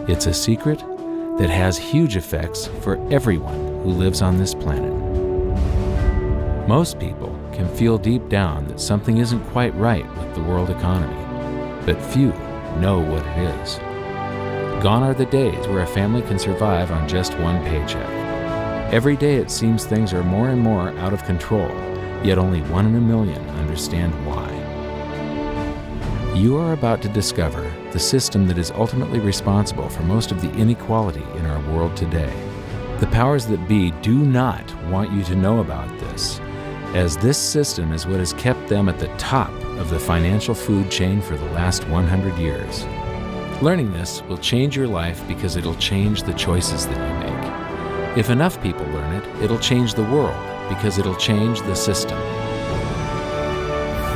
It's a secret that has huge effects for everyone who lives on this planet. Most people can feel deep down that something isn't quite right with the world economy, but few know what it is. Gone are the days where a family can survive on just one paycheck. Every day it seems things are more and more out of control, yet only 1 in a million understand why. You are about to discover the system that is ultimately responsible for most of the inequality in our world today. The powers that be do not want you to know about this, as this system is what has kept them at the top of the financial food chain for the last 100 years. Learning this will change your life because it'll change the choices that you make. If enough people learn it, it'll change the world because it'll change the system.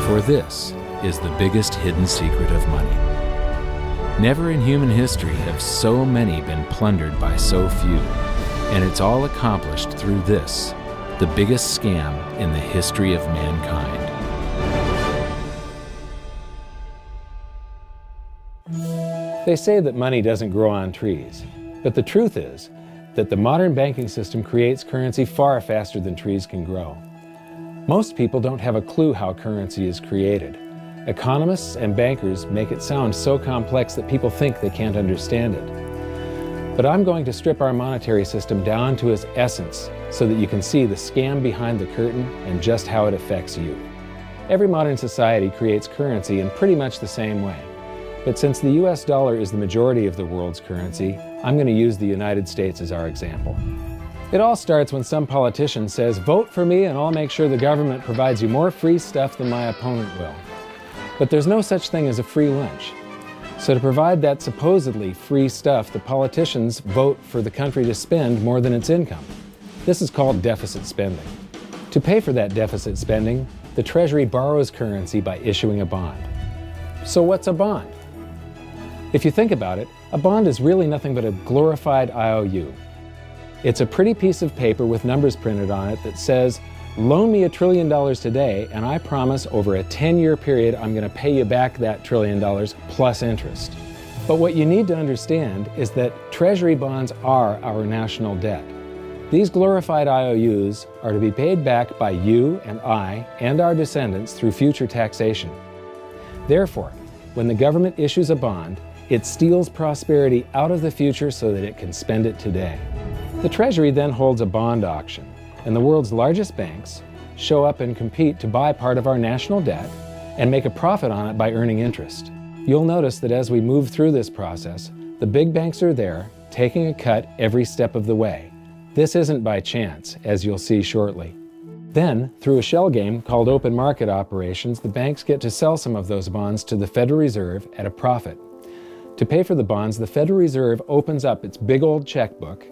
For this is the biggest hidden secret of money. Never in human history have so many been plundered by so few, and it's all accomplished through this, the biggest scam in the history of mankind. They say that money doesn't grow on trees, but the truth is that the modern banking system creates currency far faster than trees can grow. Most people don't have a clue how currency is created. Economists and bankers make it sound so complex that people think they can't understand it. But I'm going to strip our monetary system down to its essence so that you can see the scam behind the curtain and just how it affects you. Every modern society creates currency in pretty much the same way. But since the US dollar is the majority of the world's currency, I'm going to use the United States as our example. It all starts when some politician says, "Vote for me and I'll make sure the government provides you more free stuff than my opponent will." But there's no such thing as a free lunch. So to provide that supposedly free stuff, the politicians vote for the country to spend more than its income. This is called deficit spending. To pay for that deficit spending, the Treasury borrows currency by issuing a bond. So what's a bond? If you think about it, a bond is really nothing but a glorified IOU. It's a pretty piece of paper with numbers printed on it that says, "Loan me $1 trillion today, and I promise over a 10-year period I'm going to pay you back that $1 trillion plus interest." But what you need to understand is that Treasury bonds are our national debt. These glorified IOUs are to be paid back by you and I and our descendants through future taxation. Therefore, when the government issues a bond, it steals prosperity out of the future so that it can spend it today. The Treasury then holds a bond auction, and the world's largest banks show up and compete to buy part of our national debt and make a profit on it by earning interest. You'll notice that as we move through this process, the big banks are there, taking a cut every step of the way. This isn't by chance, as you'll see shortly. Then, through a shell game called open market operations, the banks get to sell some of those bonds to the Federal Reserve at a profit. To pay for the bonds, the Federal Reserve opens up its big old checkbook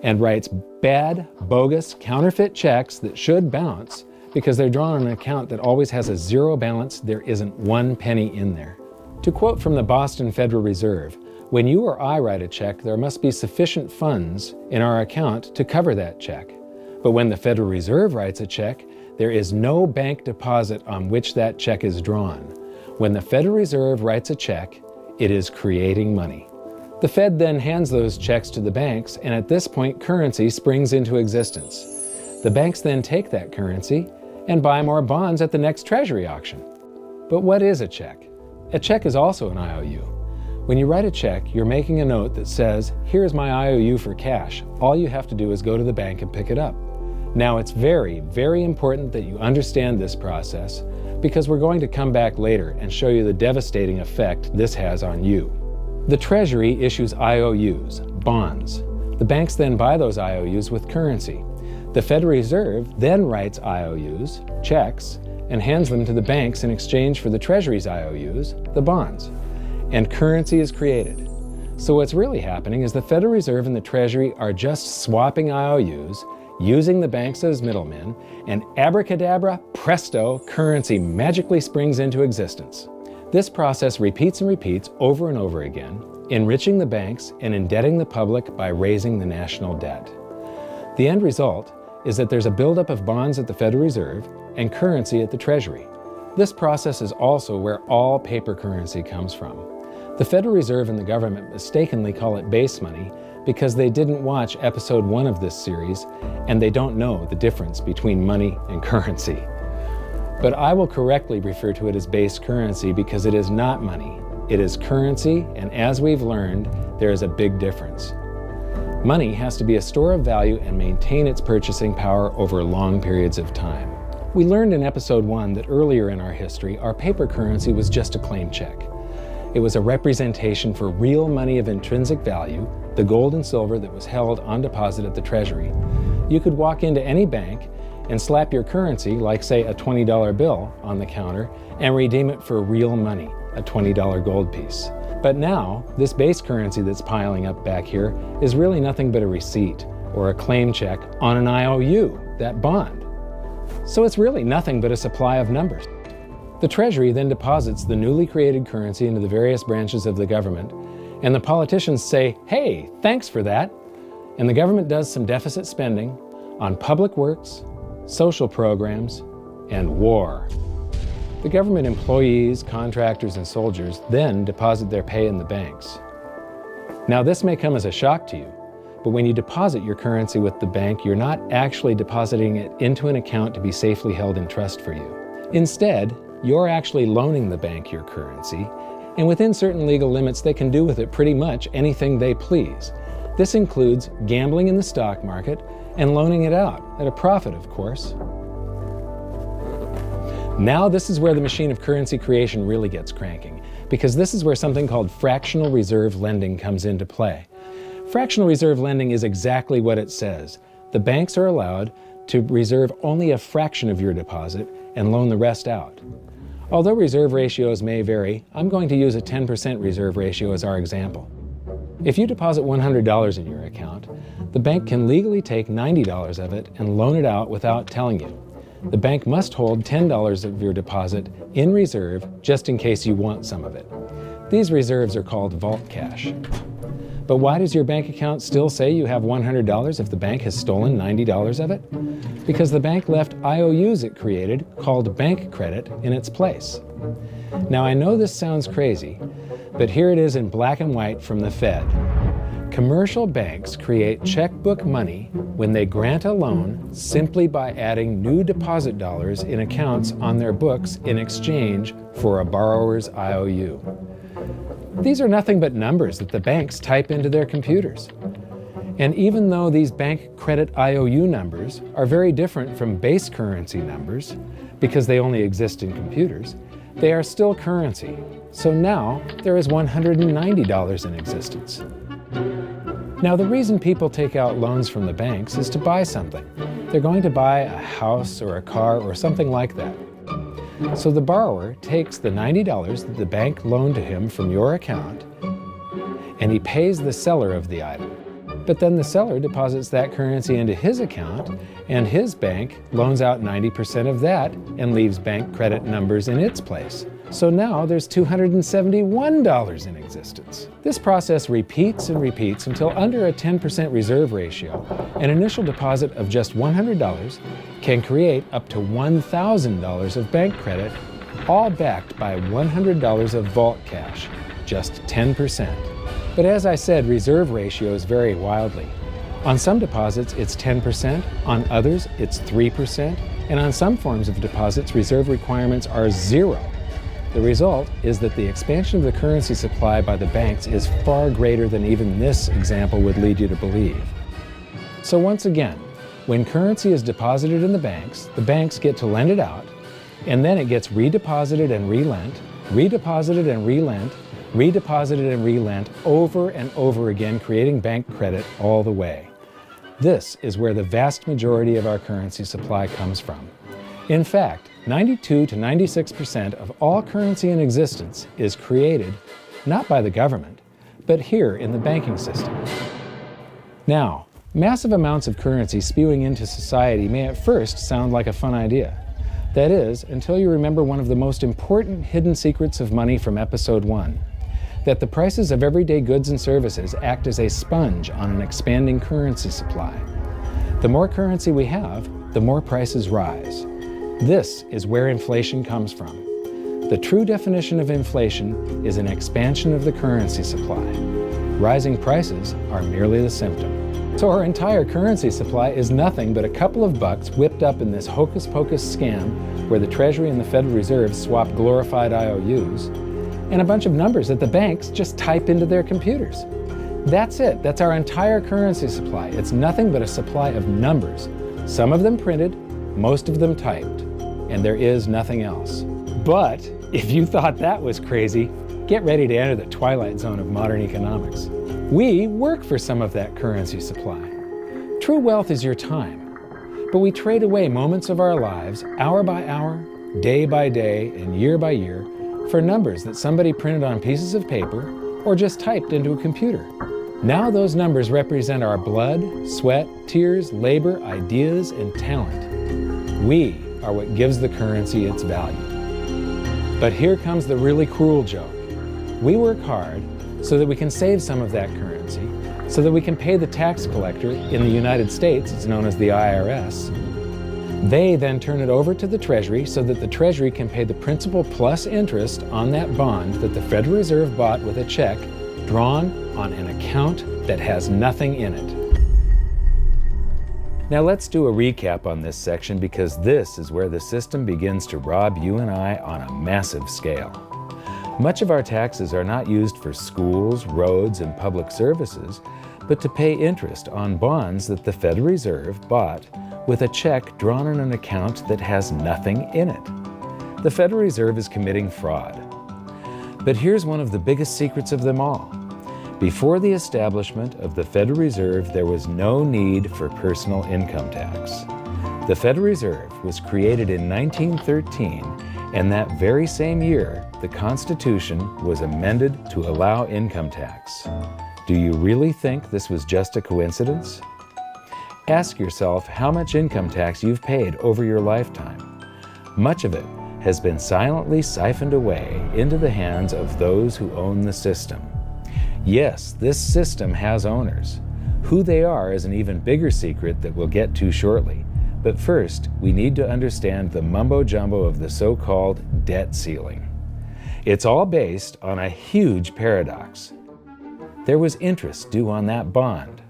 and writes bad, bogus, counterfeit checks that should bounce because they're drawn on an account that always has a zero balance. There isn't 1 penny in there. To quote from the Boston Federal Reserve, "When you or I write a check, there must be sufficient funds in our account to cover that check. But when the Federal Reserve writes a check, there is no bank deposit on which that check is drawn. When the Federal Reserve writes a check, it is creating money." The Fed then hands those checks to the banks, and at this point, currency springs into existence. The banks then take that currency and buy more bonds at the next Treasury auction. But what is a check? A check is also an IOU. When you write a check, you're making a note that says, "Here's my IOU for cash. All you have to do is go to the bank and pick it up." Now, it's very, very important that you understand this process because we're going to come back later and show you the devastating effect this has on you. The Treasury issues IOUs, bonds. The banks then buy those IOUs with currency. The Federal Reserve then writes IOUs, checks, and hands them to the banks in exchange for the Treasury's IOUs, the bonds. And currency is created. So what's really happening is the Federal Reserve and the Treasury are just swapping IOUs, using the banks as middlemen, and abracadabra, presto, currency magically springs into existence. This process repeats and repeats over and over again, enriching the banks and indebting the public by raising the national debt. The end result is that there's a buildup of bonds at the Federal Reserve and currency at the Treasury. This process is also where all paper currency comes from. The Federal Reserve and the government mistakenly call it base money because they didn't watch episode 1 of this series and they don't know the difference between money and currency. But I will correctly refer to it as base currency because it is not money. It is currency, and as we've learned, there is a big difference. Money has to be a store of value and maintain its purchasing power over long periods of time. We learned in episode 1 that earlier in our history, our paper currency was just a claim check. It was a representation for real money of intrinsic value, the gold and silver that was held on deposit at the Treasury. You could walk into any bank and slap your currency, like say a $20 bill, on the counter and redeem it for real money, a $20 gold piece. But now, this base currency that's piling up back here is really nothing but a receipt or a claim check on an IOU, that bond. So it's really nothing but a supply of numbers. The Treasury then deposits the newly created currency into the various branches of the government, and the politicians say, "Hey, thanks for that." And the government does some deficit spending on public works, social programs, and war. The government employees, contractors, and soldiers then deposit their pay in the banks. Now, this may come as a shock to you, but when you deposit your currency with the bank, you're not actually depositing it into an account to be safely held in trust for you. Instead, you're actually loaning the bank your currency, and within certain legal limits, they can do with it pretty much anything they please. This includes gambling in the stock market and loaning it out, at a profit, of course. Now this is where the machine of currency creation really gets cranking, because this is where something called fractional reserve lending comes into play. Fractional reserve lending is exactly what it says. The banks are allowed to reserve only a fraction of your deposit and loan the rest out. Although reserve ratios may vary, I'm going to use a 10% reserve ratio as our example. If you deposit $100 in your account, the bank can legally take $90 of it and loan it out without telling you. The bank must hold $10 of your deposit in reserve just in case you want some of it. These reserves are called vault cash. But why does your bank account still say you have $100 if the bank has stolen $90 of it? Because the bank left IOUs it created, called bank credit, in its place. Now I know this sounds crazy, but here it is in black and white from the Fed. Commercial banks create checkbook money when they grant a loan simply by adding new deposit dollars in accounts on their books in exchange for a borrower's IOU. These are nothing but numbers that the banks type into their computers. And even though these bank credit IOU numbers are very different from base currency numbers, because they only exist in computers, they are still currency. So now there is $190 in existence. Now, the reason people take out loans from the banks is to buy something. They're going to buy a house or a car or something like that. So the borrower takes the $90 that the bank loaned to him from your account, and he pays the seller of the item. But then the seller deposits that currency into his account, and his bank loans out 90% of that and leaves bank credit numbers in its place. So now there's $271 in existence. This process repeats and repeats until under a 10% reserve ratio, an initial deposit of just $100 can create up to $1,000 of bank credit, all backed by $100 of vault cash, just 10%. But as I said, reserve ratios vary wildly. On some deposits, it's 10%, on others, it's 3%, and on some forms of deposits, reserve requirements are 0. The result is that the expansion of the currency supply by the banks is far greater than even this example would lead you to believe. So once again, when currency is deposited in the banks get to lend it out, and then it gets redeposited and relent, redeposited and relent, redeposited and relent over and over again, creating bank credit all the way. This is where the vast majority of our currency supply comes from. In fact, 92 to 96% of all currency in existence is created not by the government, but here in the banking system. Now, massive amounts of currency spewing into society may at first sound like a fun idea. That is, until you remember one of the most important hidden secrets of money from episode 1, that the prices of everyday goods and services act as a sponge on an expanding currency supply. The more currency we have, the more prices rise. This is where inflation comes from. The true definition of inflation is an expansion of the currency supply. Rising prices are merely the symptom. So our entire currency supply is nothing but a couple of bucks whipped up in this hocus-pocus scam where the Treasury and the Federal Reserve swap glorified IOUs, and a bunch of numbers that the banks just type into their computers. That's it. That's our entire currency supply. It's nothing but a supply of numbers. Some of them printed, most of them typed, and there is nothing else. But if you thought that was crazy, get ready to enter the twilight zone of modern economics. We work for some of that currency supply. True wealth is your time, but we trade away moments of our lives, hour by hour, day by day, and year by year, for numbers that somebody printed on pieces of paper or just typed into a computer. Now those numbers represent our blood, sweat, tears, labor, ideas, and talent. We are what gives the currency its value. But here comes the really cruel joke. We work hard so that we can save some of that currency, so that we can pay the tax collector. In the United States, it's known as the IRS. They then turn it over to the Treasury so that the Treasury can pay the principal plus interest on that bond that the Federal Reserve bought with a check drawn on an account that has nothing in it. Now let's do a recap on this section, because this is where the system begins to rob you and I on a massive scale. Much of our taxes are not used for schools, roads, and public services, but to pay interest on bonds that the Federal Reserve bought with a check drawn on an account that has nothing in it. The Federal Reserve is committing fraud. But here's one of the biggest secrets of them all. Before the establishment of the Federal Reserve, there was no need for personal income tax. The Federal Reserve was created in 1913, and that very same year, the Constitution was amended to allow income tax. Do you really think this was just a coincidence? Ask yourself how much income tax you've paid over your lifetime. Much of it has been silently siphoned away into the hands of those who own the system. Yes, this system has owners. Who they are is an even bigger secret that we'll get to shortly. But first, we need to understand the mumbo-jumbo of the so-called debt ceiling. It's all based on a huge paradox. There was interest due on that bond,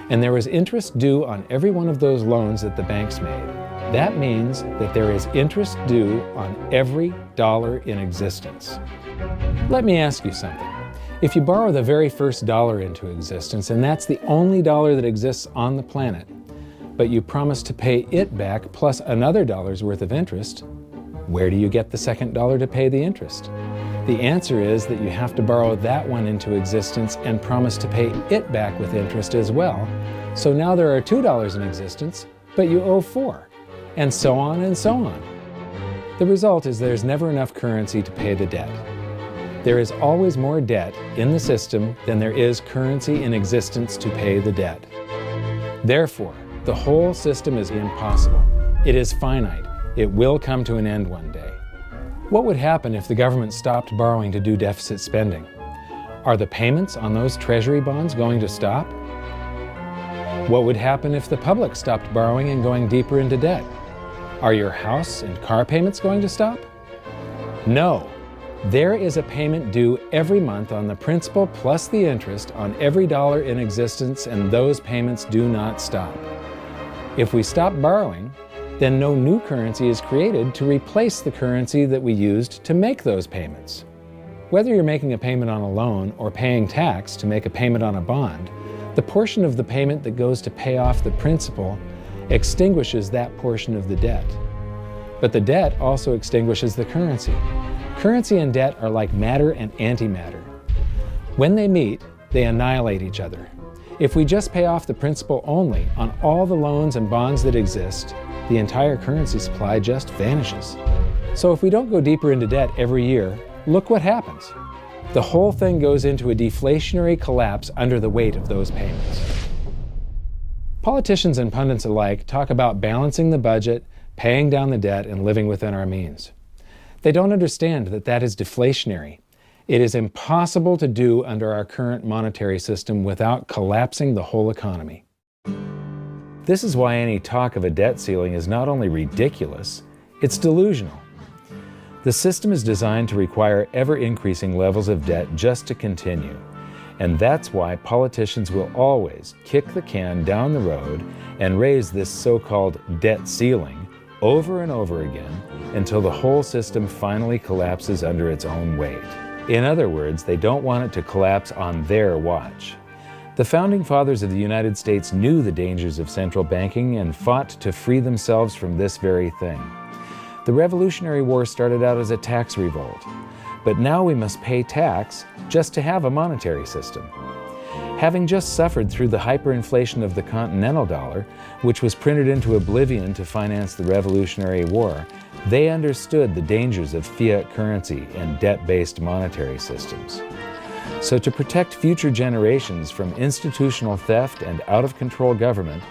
and there was interest due on every one of those loans that the banks made. That means that there is interest due on every dollar in existence. Let me ask you something. If you borrow the very first dollar into existence, and that's the only dollar that exists on the planet, but you promise to pay it back plus another dollar's worth of interest, where do you get the second dollar to pay the interest? The answer is that you have to borrow that one into existence and promise to pay it back with interest as well. So now there are $2 in existence, but you owe $4, and so on and so on. The result is there's never enough currency to pay the debt. There is always more debt in the system than there is currency in existence to pay the debt. Therefore, the whole system is impossible. It is finite. It will come to an end one day. What would happen if the government stopped borrowing to do deficit spending? Are the payments on those treasury bonds going to stop? What would happen if the public stopped borrowing and going deeper into debt? Are your house and car payments going to stop? No. There is a payment due every month on the principal plus the interest on every dollar in existence, and those payments do not stop. If we stop borrowing, then no new currency is created to replace the currency that we used to make those payments. Whether you're making a payment on a loan or paying tax to make a payment on a bond, the portion of the payment that goes to pay off the principal extinguishes that portion of the debt. But the debt also extinguishes the currency. Currency and debt are like matter and antimatter. When they meet, they annihilate each other. If we just pay off the principal only on all the loans and bonds that exist, the entire currency supply just vanishes. So if we don't go deeper into debt every year, look what happens. The whole thing goes into a deflationary collapse under the weight of those payments. Politicians and pundits alike talk about balancing the budget, paying down the debt, and living within our means. They don't understand that that is deflationary. It is impossible to do under our current monetary system without collapsing the whole economy. This is why any talk of a debt ceiling is not only ridiculous, it's delusional. The system is designed to require ever-increasing levels of debt just to continue. And that's why politicians will always kick the can down the road and raise this so-called debt ceiling over and over again until the whole system finally collapses under its own weight. In other words, they don't want it to collapse on their watch. The Founding Fathers of the United States knew the dangers of central banking and fought to free themselves from this very thing. The Revolutionary War started out as a tax revolt, but now we must pay tax just to have a monetary system. Having just suffered through the hyperinflation of the continental dollar, which was printed into oblivion to finance the Revolutionary War, they understood the dangers of fiat currency and debt-based monetary systems. So to protect future generations from institutional theft and out-of-control government,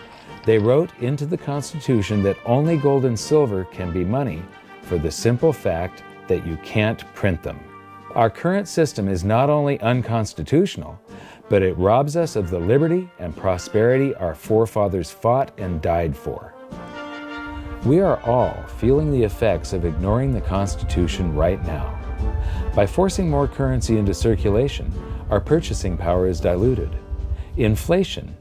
they wrote into the Constitution that only gold and silver can be money for the simple fact that you can't print them. Our current system is not only unconstitutional, but it robs us of the liberty and prosperity our forefathers fought and died for. We are all feeling the effects of ignoring the Constitution right now. By forcing more currency into circulation, our purchasing power is diluted. Inflation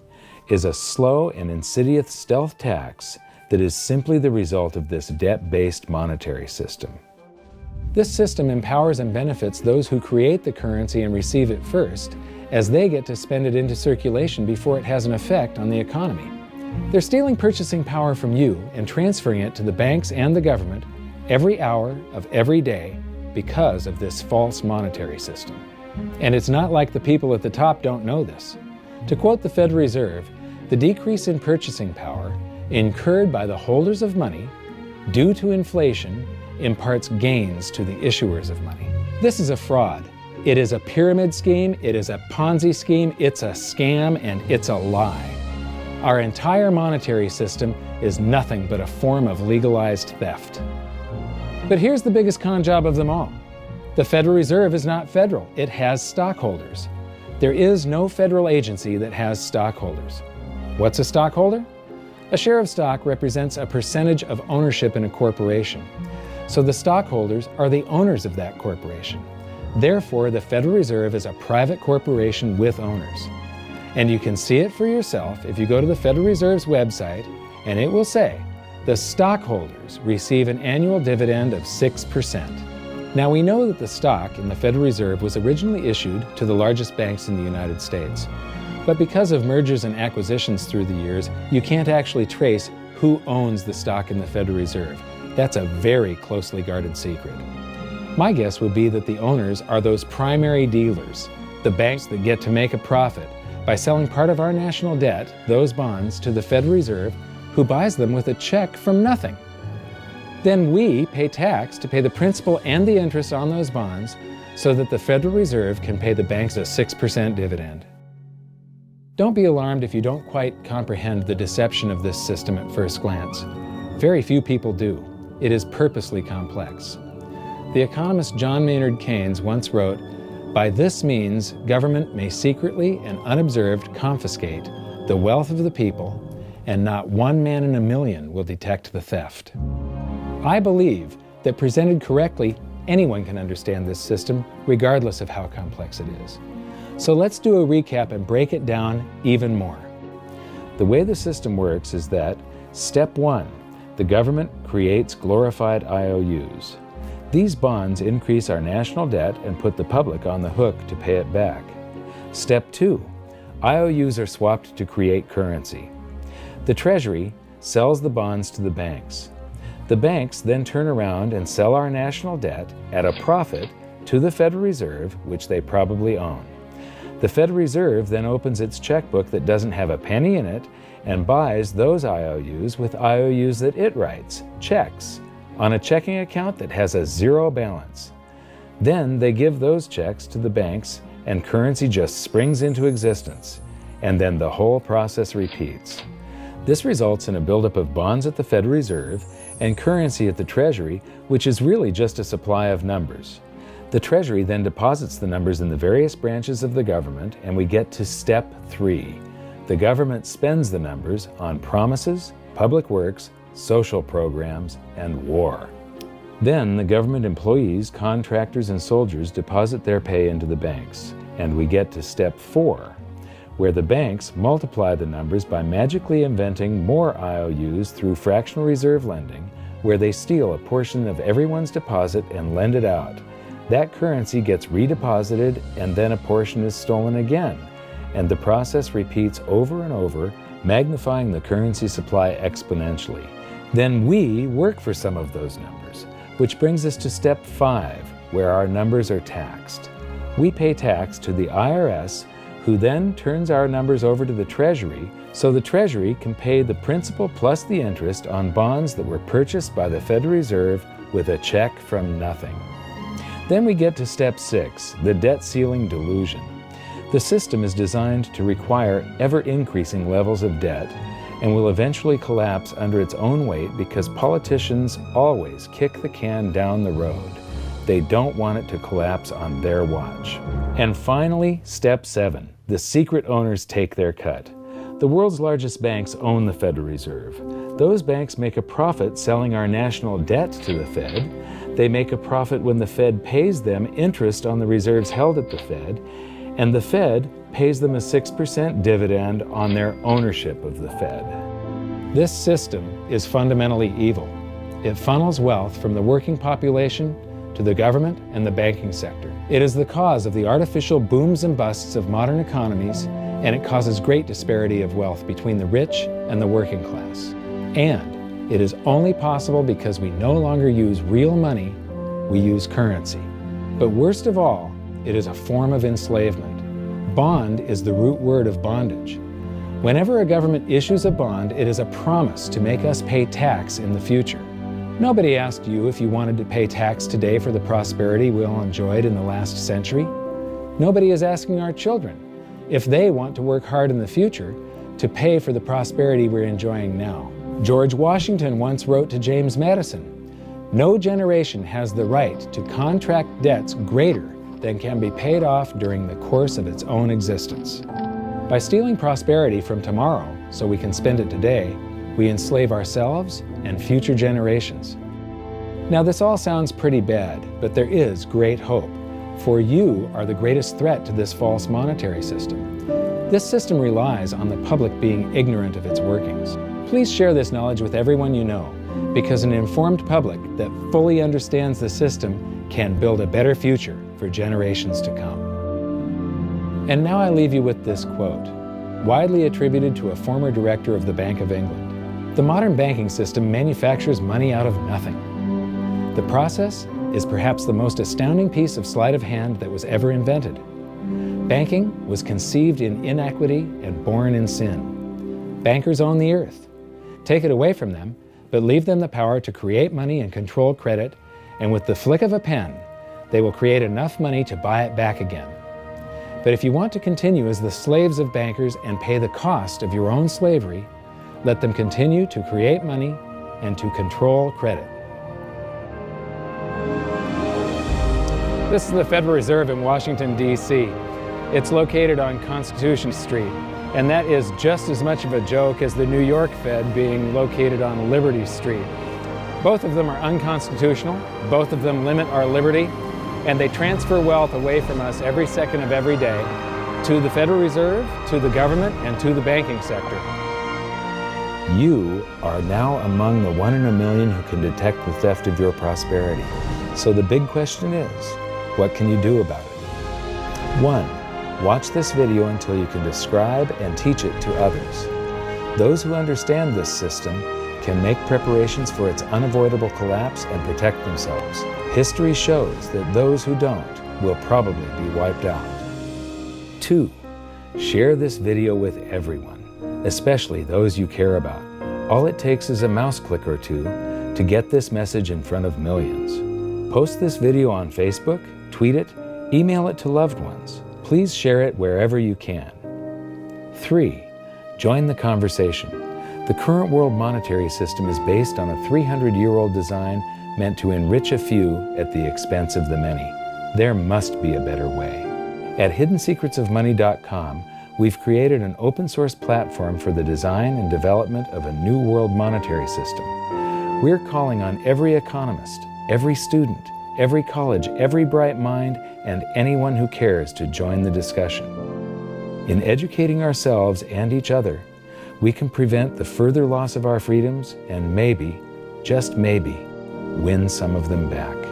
is a slow and insidious stealth tax that is simply the result of this debt-based monetary system. This system empowers and benefits those who create the currency and receive it first, as they get to spend it into circulation before it has an effect on the economy. They're stealing purchasing power from you and transferring it to the banks and the government every hour of every day because of this false monetary system. And it's not like the people at the top don't know this. To quote the Federal Reserve, the decrease in purchasing power incurred by the holders of money due to inflation imparts gains to the issuers of money. This is a fraud. It is a pyramid scheme, it is a Ponzi scheme, it's a scam, and it's a lie. Our entire monetary system is nothing but a form of legalized theft. But here's the biggest con job of them all. The Federal Reserve is not federal, it has stockholders. There is no federal agency that has stockholders. What's a stockholder? A share of stock represents a percentage of ownership in a corporation. So the stockholders are the owners of that corporation. Therefore, the Federal Reserve is a private corporation with owners. And you can see it for yourself if you go to the Federal Reserve's website, and it will say, the stockholders receive an annual dividend of 6%. Now we know that the stock in the Federal Reserve was originally issued to the largest banks in the United States. But because of mergers and acquisitions through the years, you can't actually trace who owns the stock in the Federal Reserve. That's a very closely guarded secret. My guess would be that the owners are those primary dealers, the banks that get to make a profit by selling part of our national debt, those bonds, to the Federal Reserve, who buys them with a check from nothing. Then we pay tax to pay the principal and the interest on those bonds so that the Federal Reserve can pay the banks a 6% dividend. Don't be alarmed if you don't quite comprehend the deception of this system at first glance. Very few people do. It is purposely complex. The economist John Maynard Keynes once wrote, "By this means, government may secretly and unobserved confiscate the wealth of the people, and not one man in a million will detect the theft." I believe that presented correctly, anyone can understand this system, regardless of how complex it is. So let's do a recap and break it down even more. The way the system works is that, step 1, the government creates glorified IOUs. These bonds increase our national debt and put the public on the hook to pay it back. Step 2, IOUs are swapped to create currency. The Treasury sells the bonds to the banks. The banks then turn around and sell our national debt at a profit to the Federal Reserve, which they probably own. The Federal Reserve then opens its checkbook that doesn't have a penny in it and buys those IOUs with IOUs that it writes, checks, on a checking account that has a zero balance. Then they give those checks to the banks and currency just springs into existence, and then the whole process repeats. This results in a buildup of bonds at the Federal Reserve and currency at the Treasury, which is really just a supply of numbers. The Treasury then deposits the numbers in the various branches of the government, and we get to step 3. The government spends the numbers on promises, public works, social programs, and war. Then the government employees, contractors, and soldiers deposit their pay into the banks, and we get to step 4, where the banks multiply the numbers by magically inventing more IOUs through fractional reserve lending, where they steal a portion of everyone's deposit and lend it out. That currency gets redeposited, and then a portion is stolen again, and the process repeats over and over, magnifying the currency supply exponentially. Then we work for some of those numbers, which brings us to step 5, where our numbers are taxed. We pay tax to the IRS, who then turns our numbers over to the Treasury, so the Treasury can pay the principal plus the interest on bonds that were purchased by the Federal Reserve with a check from nothing. Then we get to step 6, the debt ceiling delusion. The system is designed to require ever-increasing levels of debt and will eventually collapse under its own weight because politicians always kick the can down the road. They don't want it to collapse on their watch. And finally, step 7, the secret owners take their cut. The world's largest banks own the Federal Reserve. Those banks make a profit selling our national debt to the Fed. They make a profit when the Fed pays them interest on the reserves held at the Fed, and the Fed pays them a 6% dividend on their ownership of the Fed. This system is fundamentally evil. It funnels wealth from the working population to the government and the banking sector. It is the cause of the artificial booms and busts of modern economies, and it causes great disparity of wealth between the rich and the working class. And it is only possible because we no longer use real money, we use currency. But worst of all, it is a form of enslavement. Bond is the root word of bondage. Whenever a government issues a bond, it is a promise to make us pay tax in the future. Nobody asked you if you wanted to pay tax today for the prosperity we all enjoyed in the last century. Nobody is asking our children if they want to work hard in the future to pay for the prosperity we're enjoying now. George Washington once wrote to James Madison, "No generation has the right to contract debts greater than can be paid off during the course of its own existence." By stealing prosperity from tomorrow so we can spend it today, we enslave ourselves and future generations. Now this all sounds pretty bad, but there is great hope, for you are the greatest threat to this false monetary system. This system relies on the public being ignorant of its workings. Please share this knowledge with everyone you know, because an informed public that fully understands the system can build a better future for generations to come. And now I leave you with this quote, widely attributed to a former director of the Bank of England. The modern banking system manufactures money out of nothing. The process is perhaps the most astounding piece of sleight of hand that was ever invented. Banking was conceived in inequity and born in sin. Bankers own the earth. Take it away from them, but leave them the power to create money and control credit, and with the flick of a pen, they will create enough money to buy it back again. But if you want to continue as the slaves of bankers and pay the cost of your own slavery, let them continue to create money and to control credit. This is the Federal Reserve in Washington, D.C. It's located on Constitution Street, and that is just as much of a joke as the New York Fed being located on Liberty Street. Both of them are unconstitutional, both of them limit our liberty, and they transfer wealth away from us every second of every day to the Federal Reserve, to the government, and to the banking sector. You are now among the 1 in a million who can detect the theft of your prosperity. So the big question is, what can you do about it? 1. Watch this video until you can describe and teach it to others. Those who understand this system can make preparations for its unavoidable collapse and protect themselves. History shows that those who don't will probably be wiped out. 2. Share this video with everyone, especially those you care about. All it takes is a mouse click or two to get this message in front of millions. Post this video on Facebook, tweet it, email it to loved ones. Please share it wherever you can. 3. Join the conversation. The current world monetary system is based on a 300-year-old design meant to enrich a few at the expense of the many. There must be a better way. At hiddensecretsofmoney.com, we've created an open-source platform for the design and development of a new world monetary system. We're calling on every economist, every student, every college, every bright mind, and anyone who cares to join the discussion. In educating ourselves and each other, we can prevent the further loss of our freedoms and maybe, just maybe, win some of them back.